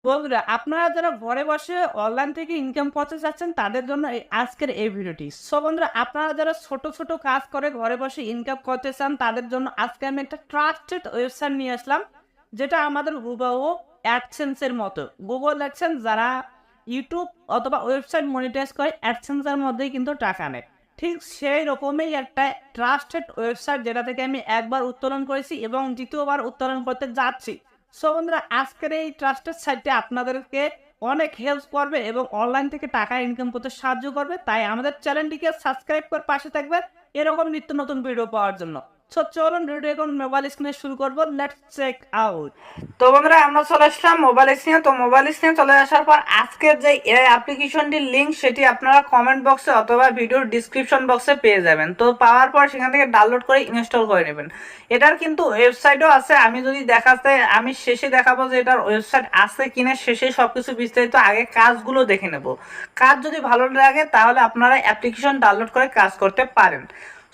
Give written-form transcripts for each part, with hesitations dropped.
বন্ধুরা, আপনারা যারা ঘরে বসে অনলাইন থেকে ইনকাম করতে চাচ্ছেন তাদের জন্য আজকের এই ভিডিওটি। সো বন্ধুরা, আপনারা যারা ছোট ছোট কাজ করে ঘরে বসে ইনকাম করতে চান তাদের জন্য আজকে আমি একটা ট্রাস্টেড ওয়েবসাইট নিয়ে আসলাম, যেটা আমাদের হুবহু অ্যাডসেন্সের মতো। গুগল অ্যাডসেন্স যারা ইউটিউব অথবা ওয়েবসাইট মনিটাইজ করে অ্যাডসেন্সের মধ্যেই কিন্তু টাকা নেয়। ঠিক সেই রকমই একটা ট্রাস্টেড ওয়েবসাইট, যেটা থেকে আমি একবার উত্তোলন করেছি এবং দ্বিতীয়বার উত্তোলন করতে যাচ্ছি। সো বন্ধুরা, আজকের এই ট্রাস্টেড সাইটটি আপনাদেরকে অনেক হেল্প করবে এবং অনলাইন থেকে টাকা ইনকাম করতে সাহায্য করবে। তাই আমাদের চ্যানেলটিকে সাবস্ক্রাইব করে পাশে থাকবেন এরকম নিত্য নতুন ভিডিও পাওয়ার জন্য। সো চলুন ভিডিও এখন মোবাইল স্ক্রিনে শুরু করবো। Let's check out. তো বন্ধুরা, আমরা চলে আসলাম মোবাইল স্ক্রিনে। তো মোবাইল স্ক্রিনে চলে আসার পর আজকের যে এই অ্যাপ্লিকেশনটির লিঙ্ক সেটি আপনারা কমেন্ট বক্সে অথবা ভিডিওর ডিসক্রিপশন বক্সে পেয়ে যাবেন। তো পাওয়ার পর সেখান থেকে ডাউনলোড করে ইনস্টল করে নেবেন। এটার কিন্তু ওয়েবসাইটও আছে, আমি যদি দেখাতে আমি শেষে দেখাবো যে এটার ওয়েবসাইট আছে কিনা, শেষে সবকিছু বিস্তারিত। আগে কাজগুলো দেখে নেব। কাজ যদি ভালো লাগে তাহলে আপনারা অ্যাপ্লিকেশন ডাউনলোড করে কাজ করতে পারেন।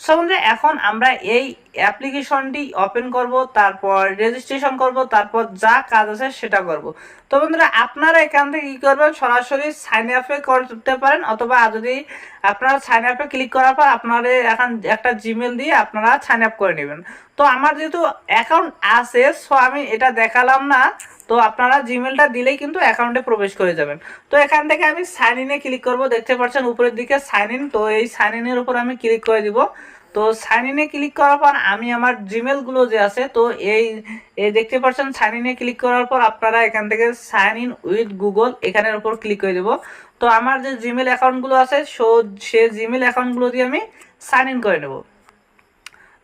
সো বন্ধুরা, এখন আমরা এই অ্যাপ্লিকেশনটি ওপেন করব, তারপর রেজিস্ট্রেশন করব, তারপর যা কাজ আছে সেটা করব। তো বন্ধুরা, আপনারা এখান থেকে কী করবেন, সরাসরি সাইন আপে করতে পারেন, অথবা যদি আপনারা সাইন আপে ক্লিক করার পর আপনারা এখন একটা জিমেল দিয়ে আপনারা সাইন আপ করে নেবেন। তো আমার যেহেতু অ্যাকাউন্ট আছে, সো আমি এটা দেখালাম না। তো আপনারা জিমেলটা দিলেই কিন্তু অ্যাকাউন্টে প্রবেশ করে যাবেন। তো এখান থেকে আমি সাইন ইনে ক্লিক করব, দেখতে পাচ্ছেন উপরের দিকে সাইন ইন। তো এই সাইন ইনের উপর আমি ক্লিক করে দিব। তো সাইন ইনে ক্লিক করার পর আমি আমার জিমেলগুলো যে আছে, তো এই দেখতে পাচ্ছেন সাইন ইনে ক্লিক করার পর আপনারা এখান থেকে সাইন ইন উইথ গুগল এখানের উপর ক্লিক করে দেব। তো আমার যে জিমেল অ্যাকাউন্টগুলো আছে সে জিমেল অ্যাকাউন্টগুলো দিয়ে আমি সাইন ইন করে নেব।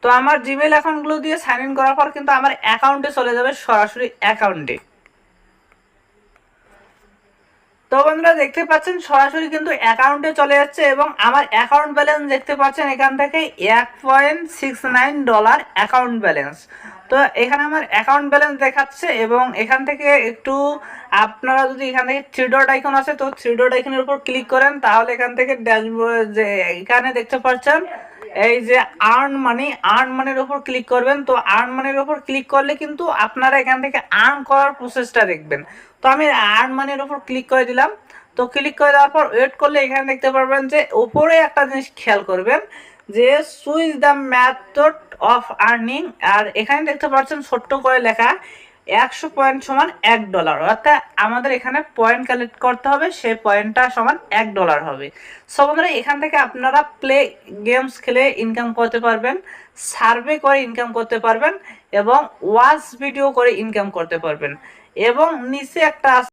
তো আমার জিমেল অ্যাকাউন্টগুলো দিয়ে সাইন ইন করার পর কিন্তু আমার অ্যাকাউন্টে চলে যাবে, সরাসরি অ্যাকাউন্টে। তো বন্ধুরা, দেখতে পাচ্ছেন সরাসরি কিন্তু অ্যাকাউন্টে চলে যাচ্ছে এবং আমার অ্যাকাউন্ট ব্যালেন্স দেখতে পাচ্ছেন এখান থেকে $1.69 অ্যাকাউন্ট ব্যালেন্স। তো এখানে আমার অ্যাকাউন্ট ব্যালেন্স দেখাচ্ছে এবং এখান থেকে একটু আপনারা যদি এখান থেকে থ্রি ডট আইকন আছে, তো থ্রি ডট আইকনের উপর ক্লিক করেন তাহলে এখান থেকে ড্যাশবোর্ড যে এখানে দেখতে পাচ্ছেন এই যে আর্ন মানির উপর ক্লিক করবেন। তো আর্ন মানির উপর ক্লিক করলে কিন্তু আপনারা এখান থেকে আর্ন করার প্রসেসটা দেখবেন। তো আমি আর্ন মানির উপর ক্লিক করে দিলাম। তো ক্লিক করে দেওয়ার পর ওয়েট করলে এখানে দেখতে পারবেন যে উপরে একটা জিনিস খেয়াল করবেন যে switch the method of earning. আর এখানে দেখতে পাচ্ছেন ছোট্ট করে লেখা 100 পয়েন্ট সমান $1। অর্থাৎ আমাদের এখানে পয়েন্ট কালেক্ট করতে হবে, সেই পয়েন্টটা সমান $1 হবে। সো বন্ধুরা, এখান থেকে আপনারা প্লে গেমস খেলে ইনকাম করতে পারবেন, সার্ভে করে ইনকাম করতে পারবেন এবং ওয়াচ ভিডিও করে ইনকাম করতে পারবেন। এবং নিচে একটা